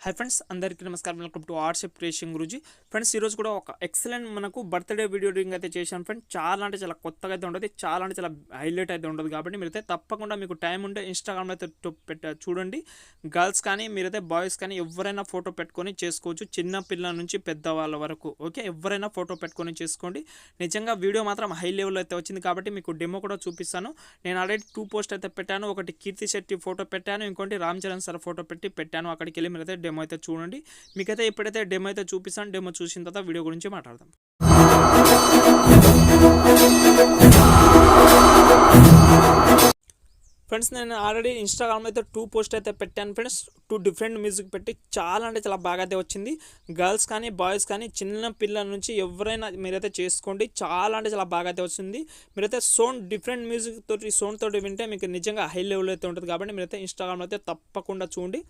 Hi friends अंदर की नमस्कार welcome to RCF creation Guruji friends కూడా ఒక ఎక్సలెంట్ మనకు బర్త్డే వీడియో ఎడిటింగ్ అయితే చేశాను ఫ్రెండ్స్ చాలా అంటే చాలా కొత్తగా అయితే ఉంటది చాలా అంటే చాలా హైలైట్ అయితే ఉంటది కాబట్టి మీరైతే తప్పకుండా మీకు టైం ఉంటే ఇన్‌స్టాగ్రామ్ లో అయితే చూడండి గర్ల్స్ కానీ మీరైతే బాయ్స్ కానీ ఎవరైనా ఫోటో పెట్టుకొని చేసుకోవచ్చు చిన్న పిల్లల నుంచి పెద్దవాళ్ళ వరకు ఓకే ఎవరైనా ఫోటో పెట్టుకొని చేసుకోండి నిజంగా వీడియో మాత్రం హై లెవెల్ అయితే వచ్చింది కాబట్టి మీకు డెమో కూడా చూపిస్తాను నేను ఆల్రెడీ 2 పోస్ట్ అయితే పెట్టాను ఒకటి కీర్తి శెట్టి ఫోటో పెట్టాను ఇంకొకటి రామ్ చరణ్ సర్ ఫోటో పెట్టాను అక్కడికి వెళ్ళి మీరైతే డెమో అయితే చూడండి మీకైతే ఇప్పుడైతే డెమో అయితే చూపిస్తాను డెమో చూసిన తర్వాత వీడియో గురించి మాట్లాడదాం ఫ్రెండ్స్ నేను ఆల్రెడీ ఇన్‌స్టాగ్రామ్ లో అయితే 2 పోస్ట్ అయితే పెట్టాను ఫ్రెండ్స్ 2 డిఫరెంట్ మ్యూజిక్ పెట్టి చాలా అంటే చాలా బాగా అయితే వచ్చింది గర్ల్స్ కానీ బాయ్స్ కానీ చిన్న పిల్లల నుంచి ఎవరైనా మీరైతే చేసుకోండి చాలా అంటే చాలా బాగా అయితే వచ్చింది మీరైతే సౌండ్ డిఫరెంట్ మ్యూజిక్ తోటి సౌండ్ తోటి వింటే మీకు నిజంగా హై లెవెల్ అయితే ఉంటుంది కాబట్టి మీరైతే ఇన్‌స్టాగ్రామ్ లో అయితే తప్పకుండా చూడండి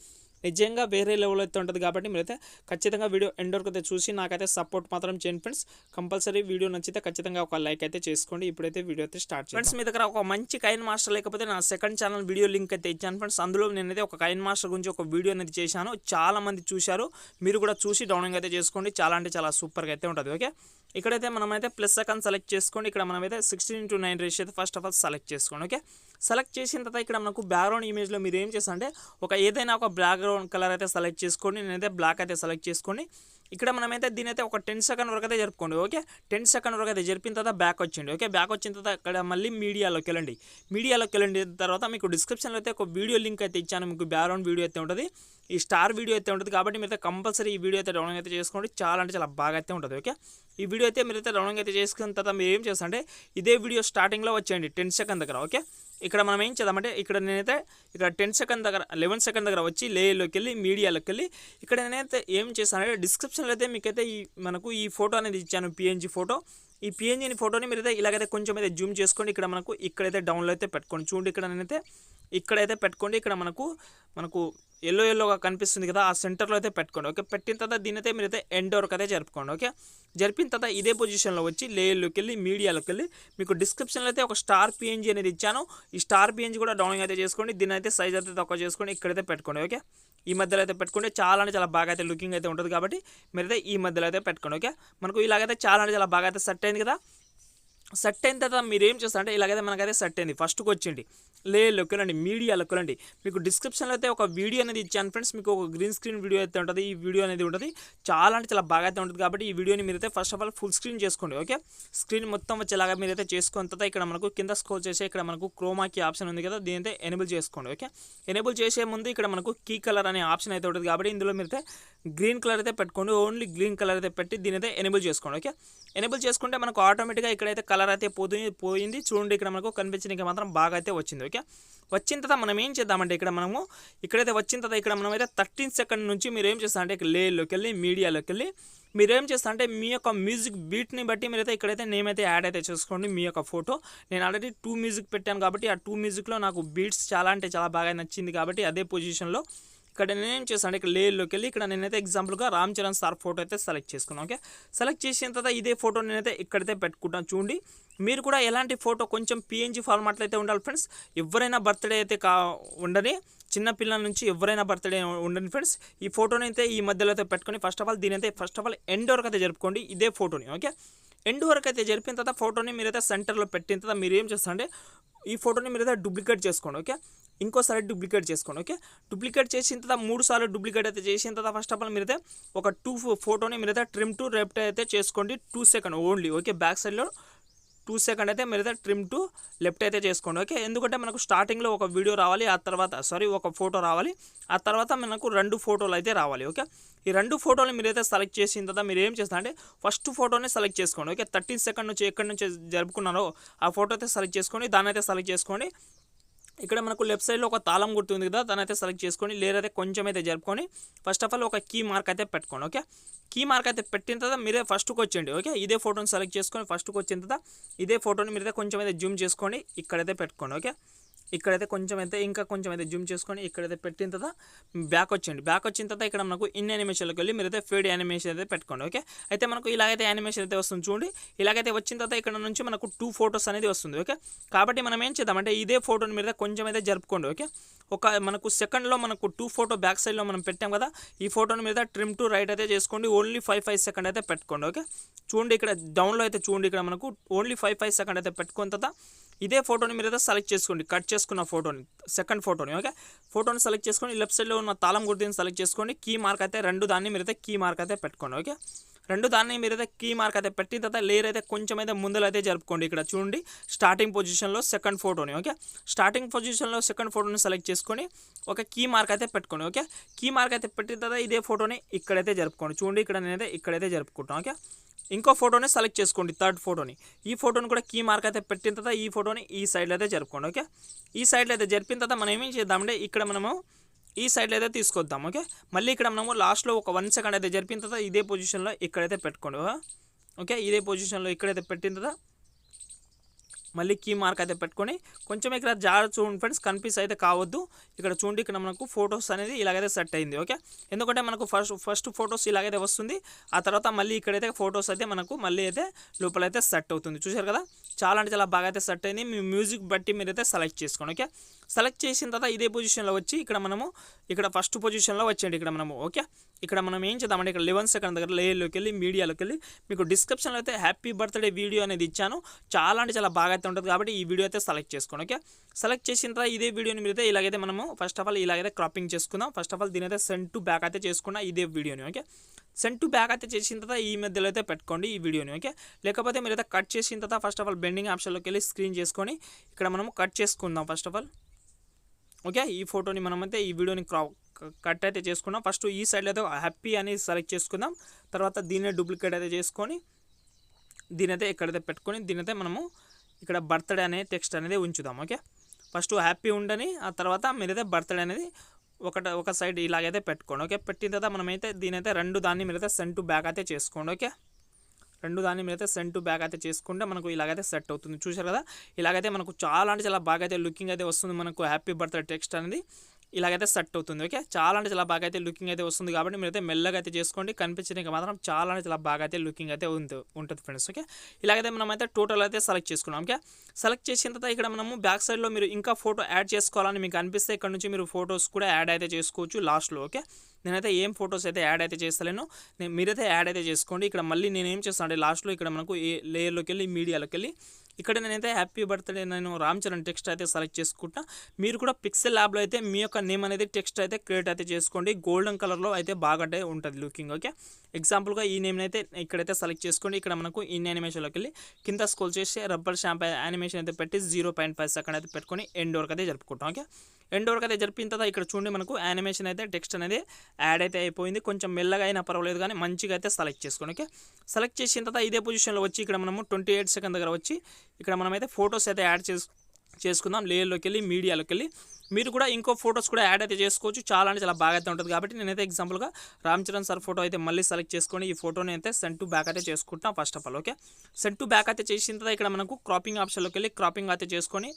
నిజంగా వేరే లెవెల్ అయితే ఉంటుంది కాబట్టి మీరైతే ఖచ్చితంగా వీడియో ఎండ్ వరకు అయితే చూసి నాకైతే సపోర్ట్ మాత్రం చేయండి ఫ్రెండ్స్ కంపల్సరీ వీడియో నచ్చితే ఖచ్చితంగా ఒక లైక్ అయితే చేసుకోండి ఇప్పుడైతే వీడియో అయితే స్టార్ట్ చేయండి ఫ్రెండ్స్ మీ దగ్గర ఒక మంచి కైన్ మాస్టర్ లేకపోతే నా సెకండ్ ఛానల్ వీడియో లింక్ అయితే ఇచ్చాను ఫ్రెండ్స్ అందులో నేనైతే ఒక కైన్ మాస్టర్ గురించి ఒక వీడియో అనేది చేశాను చాలా మంది చూశారు మీరు కూడా చూసి డౌన్లోడ్ అయితే చేసుకోండి చాలా అంటే చాలా సూపర్గా అయితే ఉంటుంది ఓకే ఇక్కడైతే మనమైతే ప్లస్ అకౌంట్ సెలెక్ట్ చేసుకోండి ఇక్కడ మనమైతే 16:9 రేషియో అయితే ఫస్ట్ ఆఫ్ ఆల్ సెలెక్ట్ చేసుకోండి ఓకే సెలెక్ట్ చేసిన తర్వాత ఇక్కడ మనకు బ్యాక్గ్రౌండ్ ఇమేజ్లో మీరు ఏం చేస్తారంటే ఏదైనా ఒక బ్యాక్గ్రౌండ్ కలర్ అయితే సెలెక్ట్ చేసుకోండి నేనైతే బ్లాక్ అయితే సెలెక్ట్ చేసుకోండి ఇక్కడ మనమైతే దీని అయితే ఒక 10 సెకండ్ వరకు అయితే జరుపుకోండి ఓకే 10 సెకండ్ వరకు అయితే జరిపిన తర్వాత బ్యాక్ వచ్చింది ఓకే బ్యాక్ వచ్చిన తర్వాత ఇక్కడ మళ్ళీ మీడియాలోకి వెళ్ళండి తర్వాత మీకు డిస్క్రిప్షన్లో అయితే ఒక వీడియో లింక్ అయితే ఇచ్చాను మీకు బ్యాక్గ్రౌండ్ వీడియో అయితే ఉంటుంది ఈ స్టార్ వీడియో అయితే ఉంటుంది కాబట్టి మీరైతే కంపల్సరీ ఈ వీడియో అయితే డౌన్లోడ్ అయితే చేసుకోండి చాలా అంటే చాలా బాగా అయితే ఉంటుంది ఓకే ఈ వీడియో అయితే మీరైతే డౌన్లోడ్ అయితే చేసుకున్న తర్వాత మీరు ఏం చేస్తారంటే ఇదే వీడియో స్టార్టింగ్లో వచ్చేయండి 10 సెకండ్ దగ్గర ఓకే ఇక్కడ మనం ఏం చేద్దామంటే ఇక్కడ నేనైతే ఇక్కడ 10 సెకండ్ దగ్గర 11 సెకండ్ దగ్గర వచ్చి లేయర్లోకి వెళ్ళి మీడియాలోకి వెళ్ళి ఇక్కడ నేనైతే ఏం చేస్తానంటే డిస్క్రిప్షన్లో అయితే మీకైతే మనకు ఈ ఫోటో అనేది ఇచ్చాను PNG ఫోటో ఈ PNG ఫోటోని మీరైతే ఇలాగైతే కొంచెం అయితే జూమ్ చేసుకోండి ఇక్కడ మనకు ఇక్కడైతే డౌన్లో అయితే పెట్టుకోండి చూడండి ఇక్కడ నేనైతే ఇక్కడైతే పెట్టుకోండి ఇక్కడ మనకు ఎల్లోగా కనిపిస్తుంది కదా ఆ సెంటర్లో అయితే పెట్టుకోండి ఓకే పెట్టిన తర్వాత దీని అయితే మీరైతే ఎండ్ వరకు అయితే జరుపుకోండి ఓకే జరిపిన తర్వాత ఇదే పొజిషన్లో వచ్చి లేయర్లోకి వెళ్ళి మీడియాలోకి వెళ్ళి మీకు డిస్క్రిప్షన్లో అయితే ఒక స్టార్ PNG అనేది ఇచ్చాను ఈ స్టార్ PNG కూడా డౌన్లోడ్ అయితే చేసుకోండి దీని అయితే సైజ్ అయితే తక్కువ చేసుకోండి ఇక్కడైతే పెట్టుకోండి ఓకే ఈ మధ్యలో అయితే పెట్టుకుంటే చాలా అంటే చాలా బాగా అయితే లుకింగ్ అయితే ఉంటుంది కాబట్టి మీరైతే ఈ మధ్యలో అయితే పెట్టుకోండి ఓకే మనకు ఇలాగైతే చాలా అంటే చాలా బాగా అయితే సెట్ అయింది కదా సెట్ అయిన తర్వాత మీరు ఏం చేస్తారంటే ఇలాగైతే మనకైతే సెట్ అయింది ఫస్ట్కి వచ్చిండి లేయర్లోకి వెళ్ళండి మీడియాలోకి వెళ్ళండి మీకు డిస్క్రిప్షన్లో అయితే ఒక వీడియో అనేది ఇచ్చాను ఫ్రెండ్స్ మీకు ఒక గ్రీన్ స్క్రీన్ వీడియో అయితే ఉంటుంది ఈ వీడియో అనేది ఉంటుంది చాలా అంటే చాలా బాగా అయితే ఉంటుంది కాబట్టి ఈ వీడియోని మీరైతే first of all full screen చేసుకోండి ఓకే స్క్రీన్ మొత్తం వచ్చేలాగా మీరైతే చేసుకున్న తర్వాత ఇక్కడ మనకు కింద స్క్రోల్ చేసే ఇక్కడ మనకు క్రోమాకి ఆప్షన్ ఉంది కదా దీని అయితే ఎనేబుల్ చేసుకోండి ఓకే ఎనేబుల్ చేసే ముందు ఇక్కడ మనకు కీ కలర్ అనే ఆప్షన్ అయితే ఉంటుంది కాబట్టి ఇందులో మీరైతే గ్రీన్ కలర్ అయితే పెట్టుకోండి ఓన్లీ గ్రీన్ కలర్ అయితే పెట్టి దీని అయితే ఎనేబుల్ చేసుకోండి ఓకే ఎనేబుల్ చేసుకుంటే మనకు ఆటోమేటిక్గా ఇక్కడైతే కలర్ అయితే పోయింది చూడండి ఇక్కడ మనకు కనిపించడానికి మాత్రం బాగా అయితే వచ్చింది ఓకే వచ్చిన తర్వాత మనం ఏం చేద్దామంటే ఇక్కడైతే వచ్చిన తర్వాత ఇక్కడ మనం అయితే 13 సెకండ్ నుంచి మీరు ఏం చేస్తారంటే ఇక్కడ లేయర్లోకి వెళ్ళి మీడియాలోకి వెళ్ళి మీరు ఏం చేస్తారంటే మీ యొక్క మ్యూజిక్ బీట్ని బట్టి మీరైతే ఇక్కడైతే నేమ్ అయితే యాడ్ అయితే చేసుకోండి మీ యొక్క ఫోటో నేను ఆల్రెడీ 2 మ్యూజిక్ పెట్టాను కాబట్టి ఆ 2 మ్యూజిక్లో నాకు బీట్స్ చాలా అంటే చాలా బాగా నచ్చింది కాబట్టి అదే పొజిషన్లో ఇక్కడ నేనేం చేస్తాను ఇక్కడ లేయర్లోకి వెళ్ళి ఇక్కడ నేనైతే ఎగ్జాంపుల్గా రామ్ చరణ్ సార్ ఫోటో అయితే సెలెక్ట్ చేసుకున్నాను ఓకే సెలెక్ట్ చేసిన తర్వాత ఇదే ఫోటో నేనైతే ఇక్కడైతే పెట్టుకుంటాను చూడండి మీరు కూడా ఎలాంటి ఫోటో కొంచెం PNG ఫార్మాట్లో అయితే ఉండాలి ఫ్రెండ్స్ ఎవరైనా బర్త్డే అయితే ఉండని చిన్న పిల్లల నుంచి ఎవరైనా బర్త్డే ఉండండి ఫ్రెండ్స్ ఈ ఫోటోని అయితే ఈ మధ్యలో అయితే పెట్టుకొని ఫస్ట్ ఆఫ్ ఆల్ ఎండ్ వరకు అయితే జరుపుకోండి ఇదే ఫోటోని ఓకే ఎండ్ వరకు అయితే జరిపిన తర్వాత ఫోటోని మీరైతే సెంటర్లో పెట్టిన తర్వాత మీరు ఏం చేస్తారంటే ఈ ఫోటోని మీరైతే డూప్లికేట్ చేసుకోండి ఓకే ఇంకోసారి డూప్లికేట్ చేసుకోండి ఓకే డూప్లికేట్ చేసిన తర్వాత 3 సార్లు డూప్లికేట్ అయితే చేసిన తర్వాత ఫస్ట్ ఆఫ్ ఆల్ మీరైతే ఒక 2 ఫోటోని మీరైతే ట్రిమ్ టు లెఫ్ట్ అయితే చేసుకోండి 2 సెకండ్ ఓన్లీ ఓకే బ్యాక్ సైడ్లో 2 సెకండ్ అయితే మీరైతే ట్రిమ్ టు లెఫ్ట్ అయితే చేసుకోండి ఓకే ఎందుకంటే మనకు స్టార్టింగ్లో ఒక వీడియో రావాలి ఆ తర్వాత ఒక ఫోటో రావాలి ఆ తర్వాత మనకు 2 ఫోటోలు అయితే రావాలి ఓకే ఈ 2 ఫోటోలు మీరైతే సెలెక్ట్ చేసిన తర్వాత మీరు ఏం చేస్తారంటే ఫస్ట్ ఫోటోని సెలెక్ట్ చేసుకోండి ఓకే 13 సెకండ్ నుంచి ఎక్కడి నుంచి జరుపుకున్నారో ఆ ఫోటో అయితే సెలెక్ట్ చేసుకోండి దాన్ని అయితే సెలెక్ట్ చేసుకోండి ఇక్కడ మనకు లెఫ్ట్ సైడ్లో ఒక తాళం గుర్తు ఉంది కదా దాన్ని అయితే సెలెక్ట్ చేసుకోండి లేదైతే కొంచెం అయితే జరుపుకొని ఫస్ట్ ఆఫ్ ఆల్ ఒక కీ మార్క్ అయితే పెట్టుకోండి ఓకే కీ మార్క్ అయితే పెట్టిన తర్వాత మీరే ఫస్ట్కి వచ్చేయండి ఓకే ఇదే ఫోటోని సెలెక్ట్ చేసుకొని ఫస్ట్కి వచ్చిన తర్వాత ఇదే ఫోటోని మీరైతే కొంచెం అయితే జూమ్ చేసుకోండి ఇక్కడైతే పెట్టుకోండి ఓకే ఇక్కడైతే కొంచెం అయితే ఇంకా కొంచెం అయితే జూమ్ చేసుకొని ఇక్కడైతే పెట్టిన తర్వాత బ్యాక్ వచ్చేయండి. బ్యాక్ వచ్చిన తర్వాత ఇక్కడ మనకు ఇన్ యానిమేషన్లోకి వెళ్ళి మీరైతే ఫేడ్ యానిమేషన్ అయితే పెట్టుకోండి. ఓకే, అయితే మనకు ఇలాగైతే యానిమేషన్ అయితే వస్తుంది చూడండి. ఇలాగైతే వచ్చిన తర్వాత ఇక్కడ నుంచి మనకు 2 ఫొటోస్ అనేది వస్తుంది. ఓకే, కాబట్టి మనం ఏం చేద్దామంటే ఇదే ఫోటోని మీద కొంచెం అయితే జరుపుకోండి. ఓకే, మనకు సెకండ్లో మనకు 2 ఫోటో బ్యాక్ సైడ్లో మనం పెట్టాం కదా, ఈ ఫోటోని మీద ట్రిమ్ టు రైట్ అయితే చేసుకోండి. ఓన్లీ 5 సెకండ్ అయితే పెట్టుకోండి. ఓకే, చూడండి ఇక్కడ డౌన్లో అయితే చూడండి, ఇక్కడ మనకు ఓన్లీ 5 సెకండ్ అయితే పెట్టుకున్న తర్వాత ఇదే ఫోటోని మీరు అయితే సెలెక్ట్ చేసుకోండి. కట్ చేసుకున్న ఫోటోని, సెకండ్ ఫోటోని. ఓకే, ఫోటోని సెలెక్ట్ చేసుకొని లెఫ్ట్ సైడ్లో ఉన్న తాళం గుర్తుని సెలెక్ట్ చేసుకోండి. కీ మార్క్ అయితే 2 దాన్ని మీరైతే కీ మార్క్ అయితే పెట్టుకోండి. ఓకే, 2 దాన్ని మీరైతే కీ మార్క్ అయితే పెట్టిన తర్వాత లేయర్ అయితే కొంచెం అయితే ముందులో అయితే జరుపుకోండి. ఇక్కడ చూడండి స్టార్టింగ్ పొజిషన్లో సెకండ్ ఫోటోని. ఓకే, స్టార్టింగ్ పొజిషన్లో సెకండ్ ఫోటోని సెలెక్ట్ చేసుకొని ఒక కీ మార్క్ అయితే పెట్టుకోండి. ఓకే, కీ మార్క్ అయితే పెట్టిన తర్వాత ఇదే ఫోటోని ఇక్కడైతే జరుపుకోండి. చూడండి ఇక్కడ నేనైతే ఇక్కడైతే జరుపుకుంటాను. ఓకే, ఇంకో ఫోటోని సెలెక్ట్ చేసుకోండి, థర్డ్ ఫోటోని. ఈ ఫోటోని కూడా కీ మార్క్ అయితే పెట్టిన తర్వాత ఈ ఫోటోని ఈ సైడ్లో అయితే జరుపుకోండి. ఓకే, ఈ సైడ్లో అయితే జరిపిన తర్వాత మనం ఏమేం చేద్దామంటే ఇక్కడ మనము ఈ సైడ్లో అయితే తీసుకొద్దాం. ఓకే, మళ్ళీ ఇక్కడ మనము లాస్ట్లో ఒక 1 సెకండ్ అయితే జరిపిన తర్వాత ఇదే పొజిషన్లో ఇక్కడైతే పెట్టుకోండి. ఓకే, ఇదే పొజిషన్లో ఇక్కడైతే పెట్టిన తర్వాత మళ్ళీ కీ మార్క్ అయితే పెట్టుకొని కొంచెం ఇక్కడ జాగ్రత్త చూడండి ఫ్రెండ్స్, కన్ఫ్యూజ్ అయితే కావద్దు. ఇక్కడ చూడండి ఇక్కడ మనకు ఫొటోస్ అనేది ఇలాగైతే సెట్ అయింది. ఓకే, ఎందుకంటే మనకు ఫస్ట్ ఫొటోస్ ఇలాగైతే వస్తుంది, ఆ తర్వాత మళ్ళీ ఇక్కడైతే ఫొటోస్ అయితే మనకు మళ్ళీ అయితే లోపలైతే సెట్ అవుతుంది. చూశారు కదా, చాలా అంటే చాలా బాగా అయితే సెట్ అయింది. మీ మ్యూజిక్ బట్టి మీరైతే సెలెక్ట్ చేసుకోండి. ఓకే, సెలెక్ట్ చేసిన తర్వాత ఇదే పొజిషన్లో వచ్చి ఇక్కడ మనము ఇక్కడ ఫస్ట్ పొజిషన్లో వచ్చేయండి. ఇక్కడ మనము ఓకే, ఇక్కడ మనం ఏం చేద్దామంటే ఇక్కడ 11 సెకండ్ దగ్గర లేయర్లోకి వెళ్ళి మీడియాలోకి వెళ్ళి మీకు డిస్క్రిప్షన్లో అయితే హ్యాపీ బర్త్డే వీడియో అనేది ఇచ్చాను. చాలా అంటే చాలా బాగా అయితే ఉంటుంది కాబట్టి ఈ వీడియో అయితే సెలెక్ట్ చేసుకోండి. ఓకే, సెలెక్ట్ చేసిన తర్వాత ఇదే వీడియోని మీరైతే ఇలాగైతే మనము ఫస్ట్ ఆఫ్ ఆల్ ఇలాగైతే క్రాపింగ్ చేసుకుందాం. ఫస్ట్ ఆఫ్ ఆల్ దీని అయితే సెండ్ టు బ్యాక్ అయితే చేసుకున్నా ఇదే వీడియోని. ఓకే, సెండ్ టు బ్యాక్ అయితే చేసిన తర్వాత ఈ మధ్యలో అయితే పెట్టుకోండి ఈ వీడియోని. ఓకే, లేకపోతే మీరైతే కట్ చేసిన తర్వాత ఫస్ట్ ఆఫ్ ఆల్ బెండింగ్ ఆప్షన్లోకి వెళ్ళి స్క్రీన్ చేసుకొని ఇక్కడ మనము కట్ చేసుకుందాం ఫస్ట్ ఆఫ్ ఆల్. ఓకే, ఈ ఫోటోని మనమైతే ఈ వీడియోని కట్ అయితే చేసుకున్నాం. ఫస్ట్ ఈ సైడ్లో అయితే హ్యాపీ అని సెలెక్ట్ చేసుకుందాం. తర్వాత దీన్నే డూప్లికేట్ అయితే చేసుకొని దీనైతే ఎక్కడైతే పెట్టుకొని దీనైతే మనము ఇక్కడ బర్త్డే అనే టెక్స్ట్ అనేది ఉంచుదాం. ఓకే, ఫస్ట్ హ్యాపీ ఉండని, ఆ తర్వాత మీరైతే బర్త్డే అనేది ఒక సైడ్ ఇలాగైతే పెట్టుకోండి. ఓకే, పెట్టిన తర్వాత మనమైతే దీనైతే 2 దాన్ని మీరైతే సెండ్ టు బ్యాక్ అయితే చేసుకోండి. ఓకే, 2 దాన్ని మీరైతే సెండ్ టు బ్యాక్ అయితే చేసుకుంటే మనకు ఇలాగైతే సెట్ అవుతుంది. చూశారు కదా, ఇలాగైతే మనకు చాలా అంటే చాలా బాగా అయితే లుకింగ్ అయితే వస్తుంది. మనకు హ్యాపీ బర్త్డే టెక్స్ట్ అనేది ఇలాగైతే సెట్ అవుతుంది. ఓకే, చాలా అంటే చాలా బాగా అయితే లుకింగ్ అయితే వస్తుంది కాబట్టి మీరైతే మెల్లగా అయితే చేసుకోండి. కనిపించడానికి మాత్రం చాలా అంటే చాలా బాగా అయితే లుకింగ్ అయితే ఉంటుంది ఫ్రెండ్స్. ఓకే, ఇలాగైతే మనమైతే టోటల్ అయితే సెలెక్ట్ చేసుకున్నాం. ఓకే, సెలెక్ట్ చేసిన తర్వాత ఇక్కడ మనము బ్యాక్ సైడ్లో మీరు ఇంకా ఫోటో యాడ్ చేసుకోవాలని మీకు అనిపిస్తే ఇక్కడ నుంచి మీరు ఫొటోస్ కూడా యాడ్ అయితే చేసుకోవచ్చు లాస్ట్లో. ఓకే, నేనైతే ఏం ఫొటోస్ అయితే యాడ్ అయితే చేస్తలేను, మీరైతే యాడ్ అయితే చేసుకోండి. ఇక్కడ మళ్ళీ నేను ఏం చేస్తాను అంటే లాస్ట్లో ఇక్కడ మనకు ఏ లేయర్లోకి వెళ్ళి మీడియాలోకి వెళ్ళి ఇక్కడ నేనైతే హ్యాపీ బర్త్డే నేను రామ్ చరణ్ టెక్స్ట్ అయితే సెలెక్ట్ చేసుకుంటా. మీరు కూడా పిక్సెల్ ల్యాబ్లో అయితే మీ యొక్క నేమ్ అనేది టెక్స్ట్ అయితే క్రియేట్ అయితే చేసుకోండి. గోల్డెన్ కలర్లో అయితే బాగా ఉంటుంది లుకింగ్. ఓకే, ఎగ్జాంపుల్గా ఈ నేమ్ అయితే ఇక్కడైతే సెలెక్ట్ చేసుకోండి. ఇక్కడ మనకు ఇన్ యానిమేషన్లోకి వెళ్ళి కింద స్క్రోల్ చేసి రబ్బర్ షాంప్ యానిమేషన్ అయితే పెట్టి 0.5 సెకండ్ అయితే పెట్టుకొని ఎండ్ వరకు అయితే జరుపుకుంటాం. ఓకే, ఎండ్ వరకు అయితే జరిపిన తర్వాత ఇక్కడ చూడండి మనకు యానిమేషన్ అయితే టెక్స్ట్ అనేది యాడ్ అయితే అయిపోయింది. కొంచెం మెల్లగా అయినా పర్వాలేదు కానీ మంచిగా అయితే సెలెక్ట్ చేసుకోండి. ఓకే, సెలెక్ట్ చేసిన తర్వాత ఇదే పొజిషన్లో వచ్చి ఇక్కడ మనము 28 సెకండ్ దగ్గర వచ్చి ఇక్కడ మనమైతే ఫొటోస్ అయితే యాడ్ చేసుకుందాం. లేయర్లోకి వెళ్ళి మీడియాలోకి వెళ్ళి మీరు కూడా ఇంకో ఫొటోస్ కూడా యాడ్ అయితే చేసుకోవచ్చు. చాలా అంటే చాలా బాగా అయితే ఉంటుంది కాబట్టి నేనైతే ఎగ్జాంపుల్గా రామ్ చరణ్ సార్ ఫోటో అయితే మళ్ళీ సెలెక్ట్ చేసుకొని ఈ ఫోటోని అయితే సెండ్ టు బ్యాక్ అయితే చేసుకుంటాం first of all. Okay, send to back అయితే చేసిన తర్వాత ఇక్కడ మనకు క్రాపింగ్ ఆప్షన్లోకి వెళ్ళి క్రాపింగ్ అయితే చేసుకొని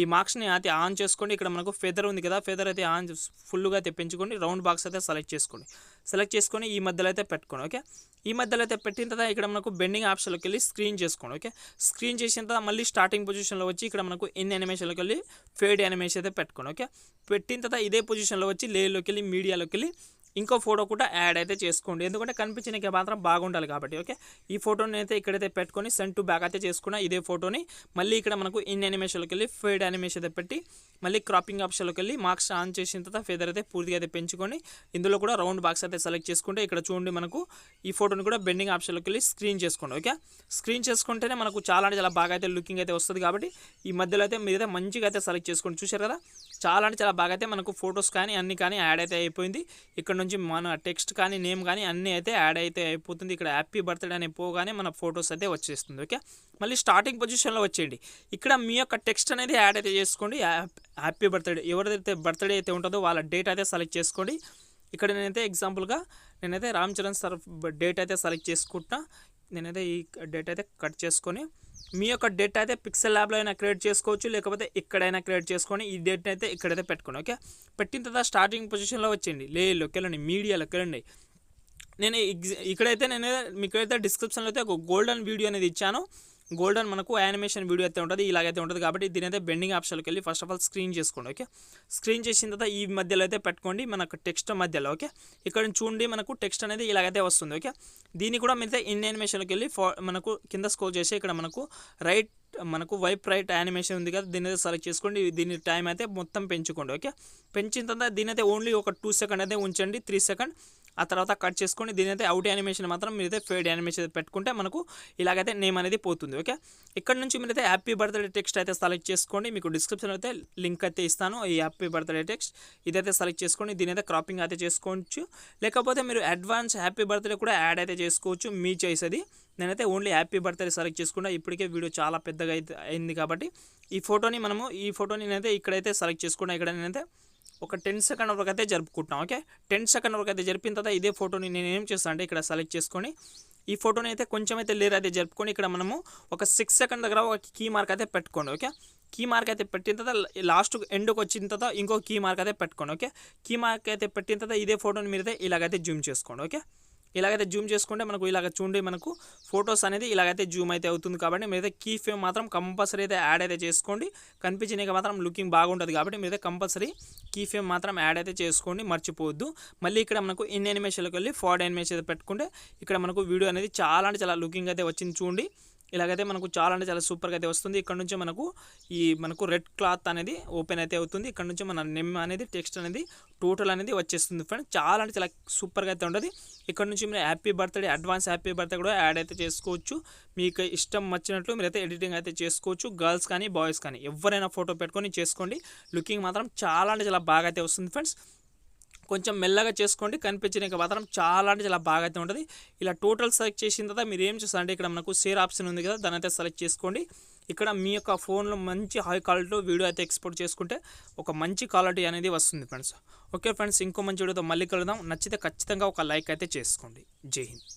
ఈ మార్క్స్ని అయితే ఆన్ చేసుకోండి. ఇక్కడ మనకు ఫెదర్ ఉంది కదా, ఫెదర్ అయితే ఆన్ ఫుల్గా అయితే పెంచుకొని రౌండ్ బాక్స్ అయితే సెలెక్ట్ చేసుకోండి. సెలెక్ట్ చేసుకొని ఈ మధ్యలో అయితే పెట్టుకోండి. ఓకే, ఈ మధ్యలో అయితే పెట్టిన తర్వాత ఇక్కడ మనకు బెండింగ్ ఆప్షన్లోకి వెళ్ళి స్క్రీన్ చేసుకోండి. ఓకే, స్క్రీన్ చేసిన తర్వాత మళ్ళీ స్టార్టింగ్ పొజిషన్లో వచ్చి ఇక్కడ మనకు ఇన్ యానిమేషన్లోకి వెళ్ళి ఫేడ్ యానిమేషన్ అయితే పెట్టుకోండి. ఓకే, పెట్టిన తర్వాత ఇదే పొజిషన్లో వచ్చి లేయర్లోకి వెళ్ళి మీడియాలోకి వెళ్ళి ఇంకో ఫోటో కూడా యాడ్ అయితే చేసుకోండి, ఎందుకంటే కనిపించడానికి మాత్రం బాగుండాలి కాబట్టి. ఓకే, ఈ ఫోటోని అయితే ఇక్కడైతే పెట్టుకొని సెండ్ టు బ్యాక్ అయితే చేసుకున్నా. ఇదే ఫోటోని మళ్ళీ ఇక్కడ మనకు ఇన్ యానిమేషన్లోకి వెళ్ళి ఫేడ్ యానిమేషన్ అయితే పెట్టి మళ్ళీ క్రాపింగ్ ఆప్షన్లోకి వెళ్ళి మార్క్స్ ఆన్ చేసిన తర్వాత ఫెదర్ అయితే పూర్తిగా అయితే పెంచుకొని ఇందులో కూడా రౌండ్ బాక్స్ అయితే సెలెక్ట్ చేసుకుంటే ఇక్కడ చూడండి మనకు ఈ ఫోటోని కూడా బెండింగ్ ఆప్షన్లోకి వెళ్ళి స్క్రీన్ చేసుకోండి. ఓకే, స్క్రీన్ చేసుకుంటేనే మనకు చాలా అంటే చాలా బాగా అయితే లుకింగ్ అయితే వస్తుంది కాబట్టి ఈ మధ్యలో అయితే మీరైతే మంచిగా అయితే సెలెక్ట్ చేసుకోండి. చూశారు కదా, చాలా అంటే చాలా బాగా అయితే మనకు ఫొటోస్ కానీ అన్ని కానీ యాడ్ అయితే అయిపోయింది. ఇక్కడ నుంచి మన టెక్స్ట్ కానీ నేమ్ కానీ అన్నీ అయితే యాడ్ అయితే అయిపోతుంది. ఇక్కడ హ్యాపీ బర్త్డే అని పోగానే మన ఫొటోస్ అయితే వచ్చేస్తుంది. ఓకే, మళ్ళీ స్టార్టింగ్ పొజిషన్లో వచ్చేయండి. ఇక్కడ మీ యొక్క టెక్స్ట్ అనేది యాడ్ అయితే చేసుకోండి. హ్యాపీ బర్త్డే ఎవరైతే బర్త్డే అయితే ఉంటుందో వాళ్ళ డేట్ అయితే సెలెక్ట్ చేసుకోండి. ఇక్కడ నేనైతే ఎగ్జాంపుల్గా నేనైతే రామ్ చరణ్ సార్ డేట్ అయితే సెలెక్ట్ చేసుకుంటా. నేనైతే ఈ డేట్ అయితే కట్ చేసుకొని మీ యొక్క డేట్ అయితే పిక్సెల్ ల్యాబ్లో అయినా క్రియేట్ చేసుకోవచ్చు, లేకపోతే ఎక్కడైనా క్రియేట్ చేసుకొని ఈ డేట్ అయితే ఇక్కడైతే పెట్టుకోండి. ఓకే, పెట్టిన తర్వాత స్టార్టింగ్ పొజిషన్లో వచ్చేయండి, లేయర్లోకి వెళ్ళండి, మీడియాలోకి వెళ్ళండి. నేను ఇక్కడైతే మీకైతే డిస్క్రిప్షన్లో అయితే ఒక గోల్డెన్ వీడియో అనేది ఇచ్చాను. గోల్డెన్ మనకు యానిమేషన్ వీడియో అయితే ఉంటుంది, ఇలాగైతే ఉంటుంది. కాబట్టి దీని అయితే బెండింగ్ ఆప్షన్కి వెళ్ళి ఫస్ట్ ఆఫ్ ఆల్ స్క్రీన్ చేసుకోండి. ఓకే, స్క్రీన్ చేసిన తర్వాత ఈ మధ్యలో అయితే పెట్టుకోండి, మనకు టెక్స్ట్ మధ్యలో. ఓకే, ఇక్కడ చూడండి మనకు టెక్స్ట్ అనేది ఇలాగైతే వస్తుంది. ఓకే, దీన్ని కూడా మీరైతే ఇన్ యానిమేషన్కి వెళ్ళి మనకు కింద స్క్రోల్ చేసి ఇక్కడ మనకు వైప్ రైట్ యానిమేషన్ ఉంది కదా, దీని అయితే సెలెక్ట్ చేసుకోండి. దీని టైం అయితే మొత్తం పెంచుకోండి. ఓకే, పెంచిన తర్వాత దీని అయితే ఓన్లీ ఒక 2 సెకండ్ అయితే ఉంచండి, 3 సెకండ్. ఆ తర్వాత కట్ చేసుకొని దీని అయితే అవుట్ యానిమేషన్ మాత్రం మీరైతే ఫేడ్ యానిమేషన్ పెట్టుకుంటే మనకు ఇలాగైతే నేమ్ అనేది పోతుంది. ఓకే, ఇక్కడ నుంచి మీరైతే హ్యాపీ బర్త్డే టెక్స్ట్ అయితే సెలెక్ట్ చేసుకోండి. మీకు డిస్క్రిప్షన్ అయితే లింక్ అయితే ఇస్తాను, ఈ హ్యాపీ బర్త్డే టెక్స్ట్ ఇదైతే సెలెక్ట్ చేసుకోండి. దీని అయితే క్రాపింగ్ అయితే చేసుకోవచ్చు, లేకపోతే మీరు అడ్వాన్స్ హ్యాపీ బర్త్డే కూడా యాడ్ అయితే చేసుకోవచ్చు, మీ చాయిస్ అది. నేనైతే ఓన్లీ హ్యాపీ బర్త్డే సెలెక్ట్ చేసుకున్నా. ఇప్పటికే వీడియో చాలా పెద్దగా అయితే అయింది కాబట్టి ఈ ఫోటోని నేనైతే ఇక్కడైతే సెలెక్ట్ చేసుకున్నా. ఇక్కడ నేనైతే ఒక 10 సెకండ్ వరకు అయితే జరుపుకుంటాం. ఓకే, 10 సెకండ్ వరకు అయితే జరిపిన తర్వాత ఇదే ఫోటోని నేను ఏం చేస్తాను అంటే ఇక్కడ సెలెక్ట్ చేసుకొని ఈ ఫోటోని అయితే కొంచెం అయితే లేర్ అయితే జరుపుకొని ఇక్కడ మనము ఒక 6 సెకండ్ దగ్గర ఒక కీ మార్క్ అయితే పెట్టుకోండి. ఓకే, కీ మార్క్ అయితే పెట్టిన తర్వాత లాస్ట్ ఎండ్కి వచ్చిన తర్వాత ఇంకో కీ మార్క్ అయితే పెట్టుకోండి. ఓకే, కీ మార్క్ అయితే పెట్టిన తర్వాత ఇదే ఫోటోని మీరైతే ఇలాగైతే జూమ్ చేసుకోండి. ఓకే, ఇలాగైతే జూమ్ చేసుకుంటే మనకు ఇలాగ చూడండి, మనకు ఫొటోస్ అనేది ఇలాగైతే జూమ్ అయితే అవుతుంది. కాబట్టి మీరైతే కీ ఫ్రేమ్ మాత్రం కంపల్సరీ అయితే యాడ్ అయితే చేసుకోండి. కనిపించినాక మాత్రం లుకింగ్ బాగుంటుంది కాబట్టి మీరైతే కంపల్సరీ కీ ఫ్రేమ్ మాత్రం యాడ్ అయితే చేసుకోండి, మర్చిపోవద్దు. మళ్ళీ ఇక్కడ మనకు ఇన్ యానిమేషన్లోకి వెళ్ళి ఫార్వర్డ్ యానిమేషన్ అయితే పెట్టుకుంటే ఇక్కడ మనకు వీడియో అనేది చాలా అంటే చాలా లుకింగ్ అయితే వచ్చింది. చూడండి, ఇలాగైతే మనకు చాలా అంటే చాలా సూపర్గా అయితే వస్తుంది. ఇక్కడ నుంచి మనకు రెడ్ క్లాత్ అనేది ఓపెన్ అయితే అవుతుంది. ఇక్కడ నుంచి మన నేమ్ అనేది టెక్స్ట్ అనేది టోటల్ అనేది వచ్చేస్తుంది ఫ్రెండ్స్. చాలా అంటే చాలా సూపర్గా అయితే ఉంటుంది. ఇక్కడ నుంచి మీరు happy birthday, advance happy birthday కూడా యాడ్ అయితే చేసుకోవచ్చు. మీకు ఇష్టం వచ్చినట్లు మీరైతే ఎడిటింగ్ అయితే చేసుకోవచ్చు. గర్ల్స్ కానీ బాయ్స్ కానీ ఎవరైనా ఫోటో పెట్టుకొని చేసుకోండి. లుకింగ్ మాత్రం చాలా అంటే చాలా బాగా అయితే వస్తుంది ఫ్రెండ్స్. కొంచెం మెల్లగా చేసుకోండి, కనిపించడానికి మాత్రం చాలా అంటే చాలా బాగా అయితే ఉంటుంది. ఇలా టోటల్ సెలెక్ట్ చేసిన తర్వాత మీరు ఏం చేస్తారంటే ఇక్కడ మనకు షేర్ ఆప్షన్ ఉంది కదా, దాని అయితే సెలెక్ట్ చేసుకోండి. ఇక్కడ మీ యొక్క ఫోన్లో మంచి హై క్వాలిటీలో వీడియో అయితే ఎక్స్పోర్ట్ చేసుకుంటే ఒక మంచి క్వాలిటీ అనేది వస్తుంది ఫ్రెండ్స్. ఓకే ఫ్రెండ్స్, ఇంకో మంచి వీడియోతో మళ్ళీ కలుద్దాం. నచ్చితే ఖచ్చితంగా ఒక లైక్ అయితే చేసుకోండి. జై హింద్.